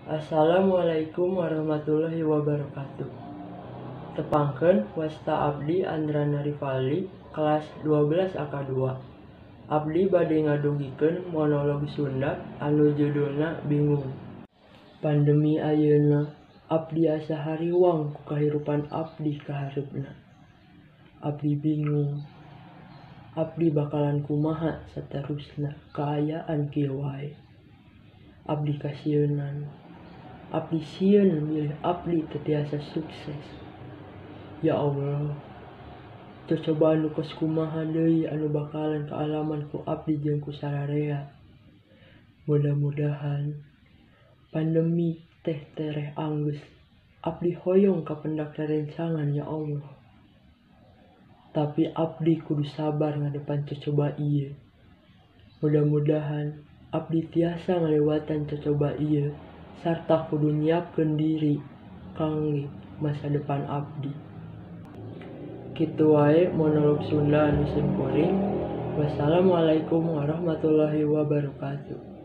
Assalamualaikum warahmatullahi wabarakatuh. Tepangkeun wasta abdi Andrana Rivaldi kelas 12 AK2. Abdi bade ngadugikeun monolog Sunda anu judulna Bingung. Pandemi ayeuna abdi asa hariwang ku kahirupan abdi kahareupna. Abdi bingung. Abdi bakalan kumaha saterusna kaayaan kieu wae. Abdi kasieunan. Abdi sieun milih abdi teu tiasa sukses. Ya Allah, cocobaan nu kos kumaha deui anu bakalan kaalaman ku abdi jeung ku sararea. Mudah-mudahan pandemi teh tereh anggeus. Abdi hoyong ka pendak rerencangan ya Allah. Tapi abdi kudu sabar ngadepan cocoba ieu. Mudah-mudahan abdi tiasa ngalewatan cocoba ieu sarta kudu nyiapkeun diri kangge masa depan abdi. Kitu wae monolog Sunda anu simkuring. Wassalamualaikum warahmatullahi wabarakatuh.